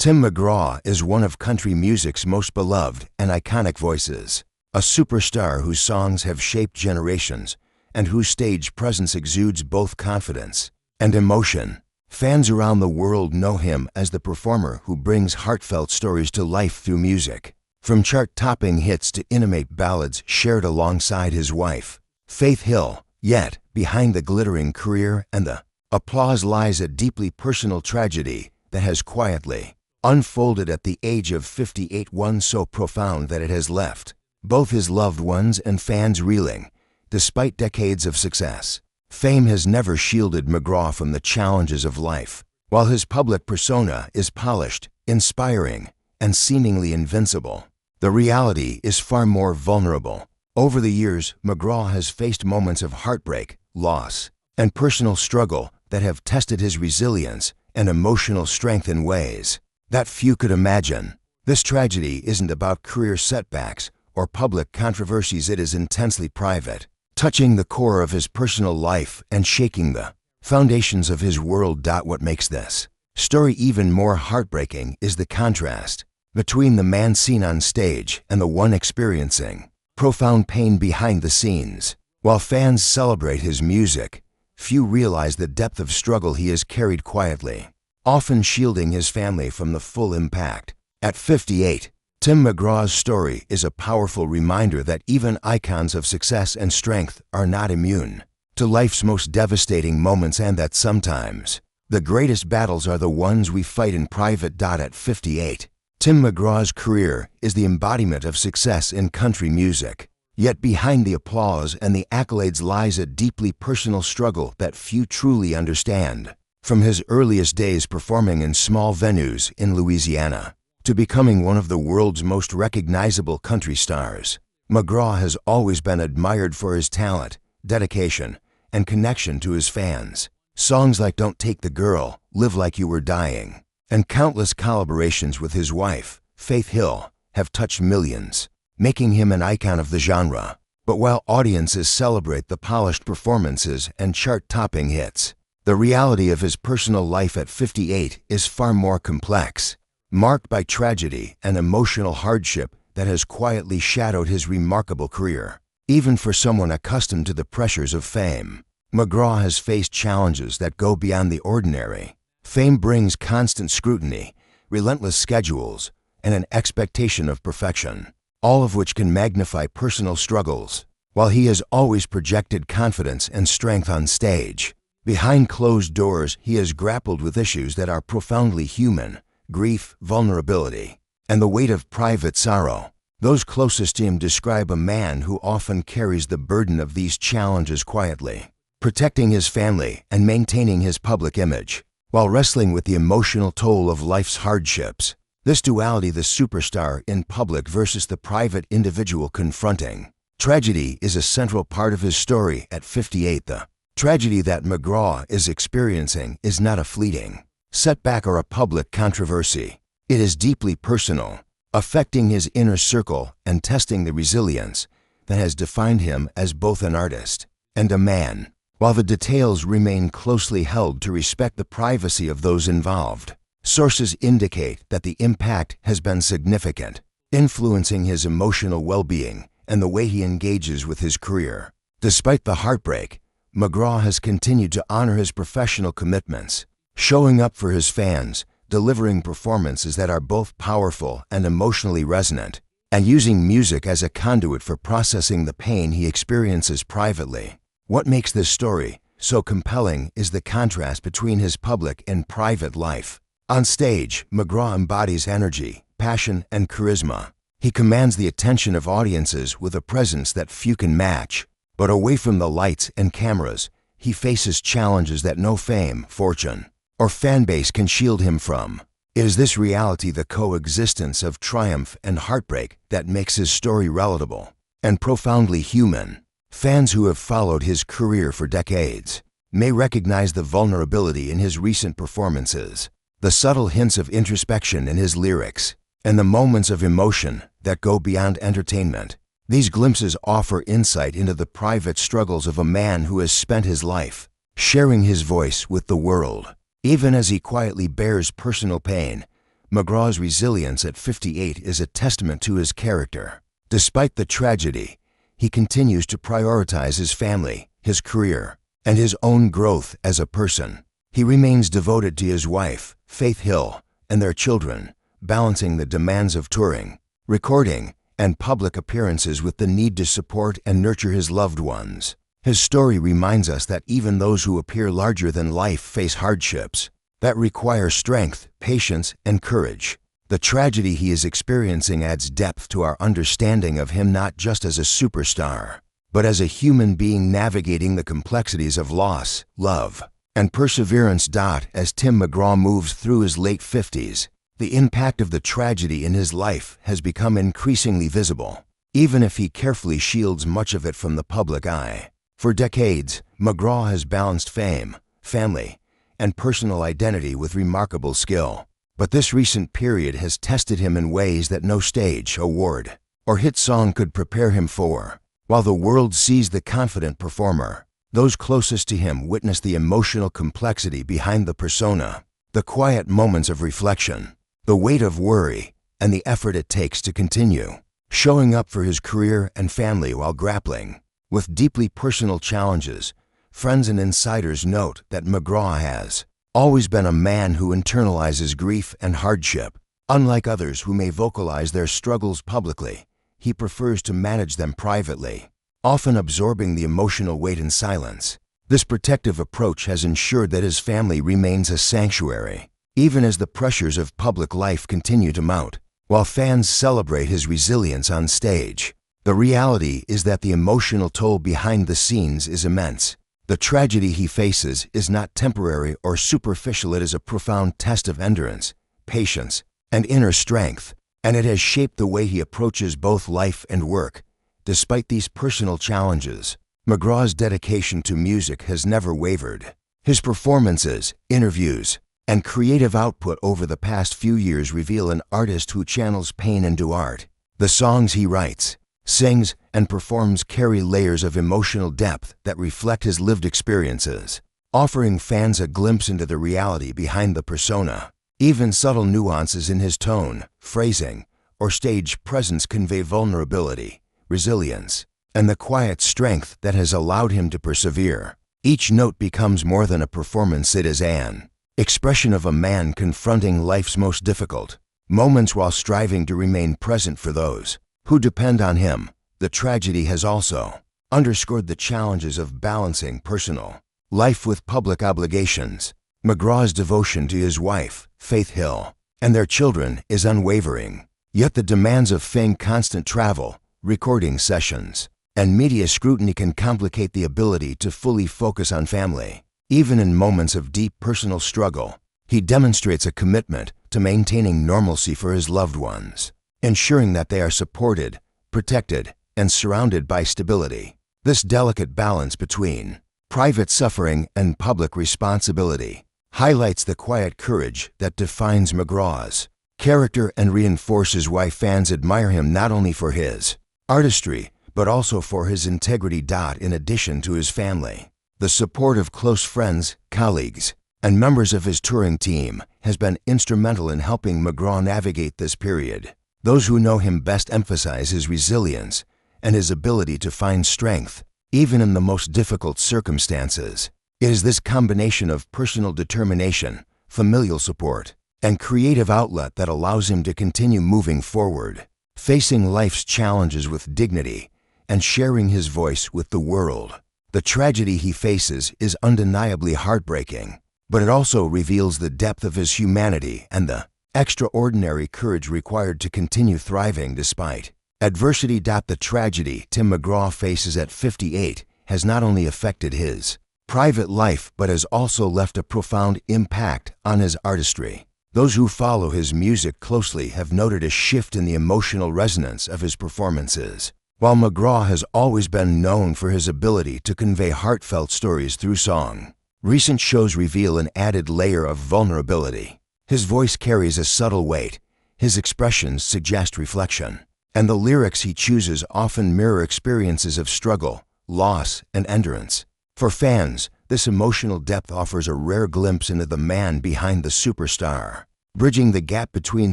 Tim McGraw is one of country music's most beloved and iconic voices, a superstar whose songs have shaped generations and whose stage presence exudes both confidence and emotion. Fans around the world know him as the performer who brings heartfelt stories to life through music, from chart-topping hits to intimate ballads shared alongside his wife, Faith Hill. Yet, behind the glittering career and the applause lies a deeply personal tragedy that has quietly unfolded at the age of 58, one so profound that it has left both his loved ones and fans reeling. Despite decades of success, fame has never shielded McGraw from the challenges of life. While his public persona is polished, inspiring, and seemingly invincible, the reality is far more vulnerable. Over the years, McGraw has faced moments of heartbreak, loss, and personal struggle that have tested his resilience and emotional strength in ways that few could imagine. This tragedy isn't about career setbacks or public controversies. It is intensely private, touching the core of his personal life and shaking the foundations of his world. What makes this story even more heartbreaking is the contrast between the man seen on stage and the one experiencing profound pain behind the scenes. While fans celebrate his music, few realize the depth of struggle he has carried quietly, often shielding his family from the full impact. At 58, Tim McGraw's story is a powerful reminder that even icons of success and strength are not immune to life's most devastating moments, and that sometimes the greatest battles are the ones we fight in private. At 58, Tim McGraw's career is the embodiment of success in country music. Yet behind the applause and the accolades lies a deeply personal struggle that few truly understand. From his earliest days performing in small venues in Louisiana to becoming one of the world's most recognizable country stars, McGraw has always been admired for his talent, dedication, and connection to his fans. Songs like "Don't Take the Girl," "Live Like You Were Dying," and countless collaborations with his wife, Faith Hill, have touched millions, making him an icon of the genre. But while audiences celebrate the polished performances and chart-topping hits, the reality of his personal life at 58 is far more complex, marked by tragedy and emotional hardship that has quietly shadowed his remarkable career. Even for someone accustomed to the pressures of fame, McGraw has faced challenges that go beyond the ordinary. Fame brings constant scrutiny, relentless schedules, and an expectation of perfection, all of which can magnify personal struggles. While he has always projected confidence and strength on stage, behind closed doors he has grappled with issues that are profoundly human: grief, vulnerability, and the weight of private sorrow. Those closest to him describe a man who often carries the burden of these challenges quietly, protecting his family and maintaining his public image, while wrestling with the emotional toll of life's hardships. This duality, the superstar in public versus the private individual confronting tragedy, is a central part of his story at 58. The tragedy that McGraw is experiencing is not a fleeting setback or a public controversy. It is deeply personal, affecting his inner circle and testing the resilience that has defined him as both an artist and a man. While the details remain closely held to respect the privacy of those involved, sources indicate that the impact has been significant, influencing his emotional well-being and the way he engages with his career. Despite the heartbreak, McGraw has continued to honor his professional commitments, showing up for his fans, delivering performances that are both powerful and emotionally resonant, and using music as a conduit for processing the pain he experiences privately. What makes this story so compelling is the contrast between his public and private life. On stage, McGraw embodies energy, passion, and charisma. He commands the attention of audiences with a presence that few can match. But away from the lights and cameras, he faces challenges that no fame, fortune, or fanbase can shield him from. It is this reality, the coexistence of triumph and heartbreak, that makes his story relatable and profoundly human. Fans who have followed his career for decades may recognize the vulnerability in his recent performances, the subtle hints of introspection in his lyrics, and the moments of emotion that go beyond entertainment. These glimpses offer insight into the private struggles of a man who has spent his life sharing his voice with the world. Even as he quietly bears personal pain, McGraw's resilience at 58 is a testament to his character. Despite the tragedy, he continues to prioritize his family, his career, and his own growth as a person. He remains devoted to his wife, Faith Hill, and their children, balancing the demands of touring, recording, and public appearances with the need to support and nurture his loved ones. His story reminds us that even those who appear larger than life face hardships that require strength, patience, and courage. The tragedy he is experiencing adds depth to our understanding of him not just as a superstar, but as a human being navigating the complexities of loss, love, and perseverance. As Tim McGraw moves through his late 50s, the impact of the tragedy in his life has become increasingly visible, even if he carefully shields much of it from the public eye. For decades, McGraw has balanced fame, family, and personal identity with remarkable skill. But this recent period has tested him in ways that no stage, award, or hit song could prepare him for. While the world sees the confident performer, those closest to him witness the emotional complexity behind the persona, the quiet moments of reflection, the weight of worry, and the effort it takes to continue showing up for his career and family while grappling with deeply personal challenges. Friends and insiders note that McGraw has always been a man who internalizes grief and hardship. Unlike others who may vocalize their struggles publicly, he prefers to manage them privately, often absorbing the emotional weight in silence. This protective approach has ensured that his family remains a sanctuary, even as the pressures of public life continue to mount. While fans celebrate his resilience on stage, the reality is that the emotional toll behind the scenes is immense. The tragedy he faces is not temporary or superficial. It is a profound test of endurance, patience, and inner strength, and it has shaped the way he approaches both life and work. Despite these personal challenges, McGraw's dedication to music has never wavered. His performances, interviews, and creative output over the past few years reveal an artist who channels pain into art. The songs he writes, sings, and performs carry layers of emotional depth that reflect his lived experiences, offering fans a glimpse into the reality behind the persona. Even subtle nuances in his tone, phrasing, or stage presence convey vulnerability, resilience, and the quiet strength that has allowed him to persevere. Each note becomes more than a performance. It is an expression of a man confronting life's most difficult moments while striving to remain present for those who depend on him. The tragedy has also underscored the challenges of balancing personal life with public obligations. McGraw's devotion to his wife, Faith Hill, and their children is unwavering, yet the demands of fame, constant travel, recording sessions, and media scrutiny can complicate the ability to fully focus on family. Even in moments of deep personal struggle, he demonstrates a commitment to maintaining normalcy for his loved ones, ensuring that they are supported, protected, and surrounded by stability. This delicate balance between private suffering and public responsibility highlights the quiet courage that defines McGraw's character and reinforces why fans admire him not only for his artistry, but also for his integrity. In addition to his family, the support of close friends, colleagues, and members of his touring team has been instrumental in helping McGraw navigate this period. Those who know him best emphasize his resilience and his ability to find strength, even in the most difficult circumstances. It is this combination of personal determination, familial support, and creative outlet that allows him to continue moving forward, facing life's challenges with dignity and sharing his voice with the world. The tragedy he faces is undeniably heartbreaking, but it also reveals the depth of his humanity and the extraordinary courage required to continue thriving despite adversity. The tragedy Tim McGraw faces at 58 has not only affected his private life but has also left a profound impact on his artistry. Those who follow his music closely have noted a shift in the emotional resonance of his performances. While McGraw has always been known for his ability to convey heartfelt stories through song, recent shows reveal an added layer of vulnerability. His voice carries a subtle weight, his expressions suggest reflection, and the lyrics he chooses often mirror experiences of struggle, loss, and endurance. For fans, this emotional depth offers a rare glimpse into the man behind the superstar. bridging the gap between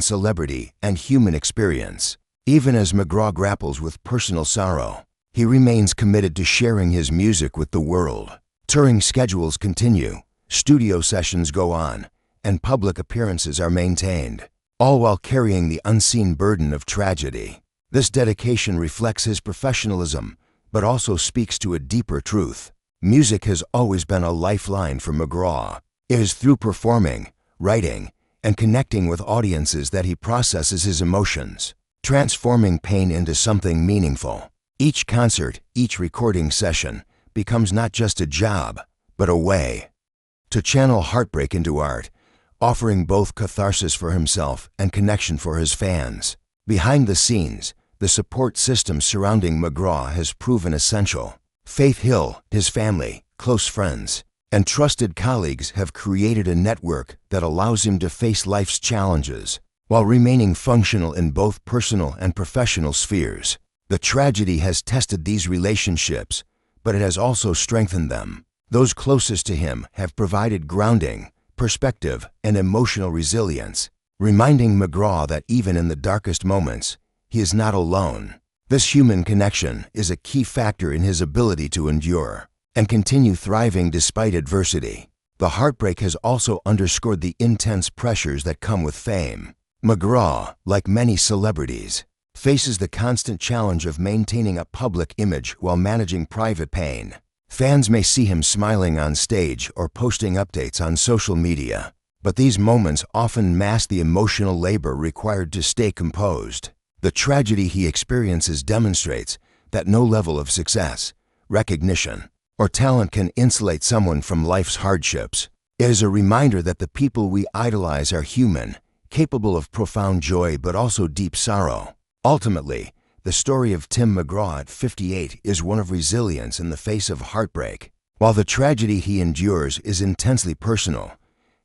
celebrity and human experience. Even as McGraw grapples with personal sorrow, he remains committed to sharing his music with the world. Touring schedules continue, studio sessions go on, and public appearances are maintained, all while carrying the unseen burden of tragedy. This dedication reflects his professionalism, but also speaks to a deeper truth. Music has always been a lifeline for McGraw. It is through performing, writing, and connecting with audiences that he processes his emotions, transforming pain into something meaningful. Each concert, each recording session, becomes not just a job, but a way to channel heartbreak into art, offering both catharsis for himself and connection for his fans. Behind the scenes, the support system surrounding McGraw has proven essential. Faith Hill, his family, close friends, and trusted colleagues have created a network that allows him to face life's challenges while remaining functional in both personal and professional spheres. The tragedy has tested these relationships, but it has also strengthened them. Those closest to him have provided grounding, perspective, and emotional resilience, reminding McGraw that even in the darkest moments, he is not alone. This human connection is a key factor in his ability to endure and continue thriving despite adversity. The heartbreak has also underscored the intense pressures that come with fame. McGraw, like many celebrities, faces the constant challenge of maintaining a public image while managing private pain. Fans may see him smiling on stage or posting updates on social media, but these moments often mask the emotional labor required to stay composed. The tragedy he experiences demonstrates that no level of success, recognition, or talent can insulate someone from life's hardships. It is a reminder that the people we idolize are human, capable of profound joy but also deep sorrow. Ultimately, the story of Tim McGraw at 58 is one of resilience in the face of heartbreak. While the tragedy he endures is intensely personal,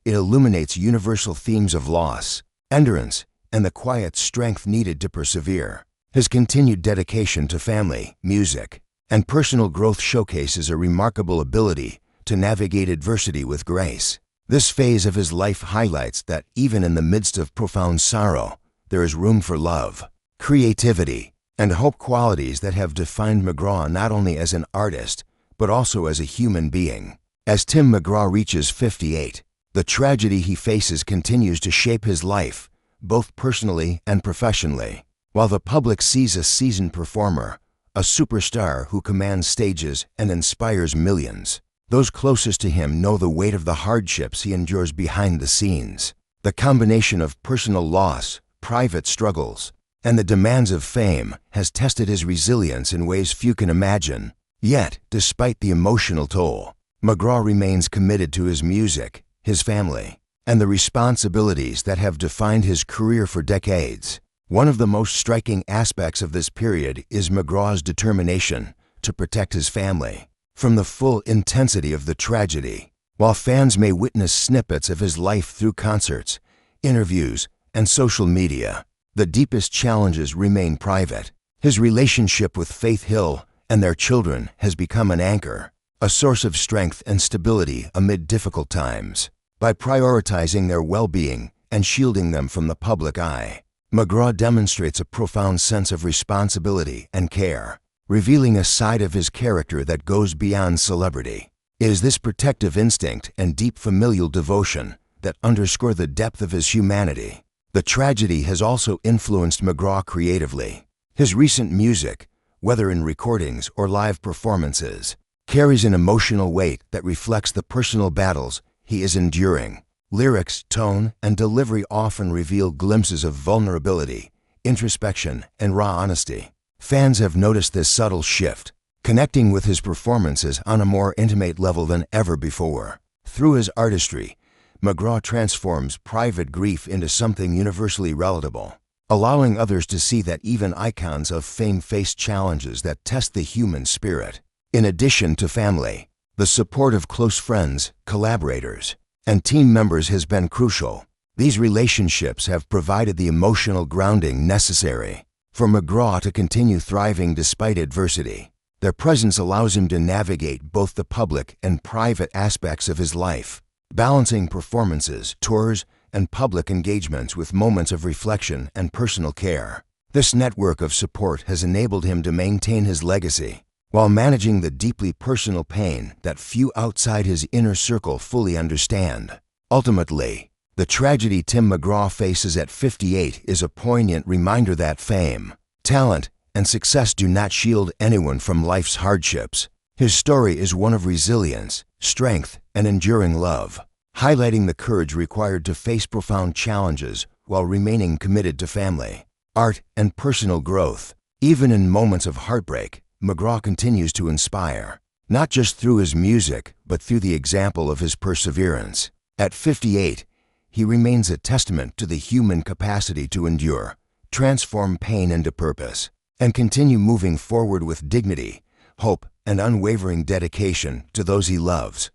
it illuminates universal themes of loss, endurance, and the quiet strength needed to persevere. His continued dedication to family, music, and personal growth showcases a remarkable ability to navigate adversity with grace. This phase of his life highlights that even in the midst of profound sorrow, there is room for love, creativity, and hope, qualities that have defined McGraw not only as an artist, but also as a human being. As Tim McGraw reaches 58, the tragedy he faces continues to shape his life, both personally and professionally. While the public sees a seasoned performer, a superstar who commands stages and inspires millions, those closest to him know the weight of the hardships he endures behind the scenes. The combination of personal loss, private struggles, and the demands of fame has tested his resilience in ways few can imagine. Yet, despite the emotional toll, McGraw remains committed to his music, his family, and the responsibilities that have defined his career for decades. One of the most striking aspects of this period is McGraw's determination to protect his family from the full intensity of the tragedy. While fans may witness snippets of his life through concerts, interviews, and social media, the deepest challenges remain private. His relationship with Faith Hill and their children has become an anchor, a source of strength and stability amid difficult times. By prioritizing their well-being and shielding them from the public eye, McGraw demonstrates a profound sense of responsibility and care, revealing a side of his character that goes beyond celebrity. It is this protective instinct and deep familial devotion that underscore the depth of his humanity. The tragedy has also influenced McGraw creatively. His recent music, whether in recordings or live performances, carries an emotional weight that reflects the personal battles he is enduring. Lyrics, tone, and delivery often reveal glimpses of vulnerability, introspection, and raw honesty. Fans have noticed this subtle shift, connecting with his performances on a more intimate level than ever before. Through his artistry, McGraw transforms private grief into something universally relatable, allowing others to see that even icons of fame face challenges that test the human spirit. In addition to family, the support of close friends, collaborators, and team members has been crucial. These relationships have provided the emotional grounding necessary for McGraw to continue thriving despite adversity. Their presence allows him to navigate both the public and private aspects of his life, balancing performances, tours, and public engagements with moments of reflection and personal care. This network of support has enabled him to maintain his legacy while managing the deeply personal pain that few outside his inner circle fully understand. Ultimately, the tragedy Tim McGraw faces at 58 is a poignant reminder that fame, talent, and success do not shield anyone from life's hardships. His story is one of resilience, strength, and enduring love, highlighting the courage required to face profound challenges while remaining committed to family, art, and personal growth. Even in moments of heartbreak, McGraw continues to inspire, not just through his music, but through the example of his perseverance. At 58, he remains a testament to the human capacity to endure, transform pain into purpose, and continue moving forward with dignity, hope, and unwavering dedication to those he loves.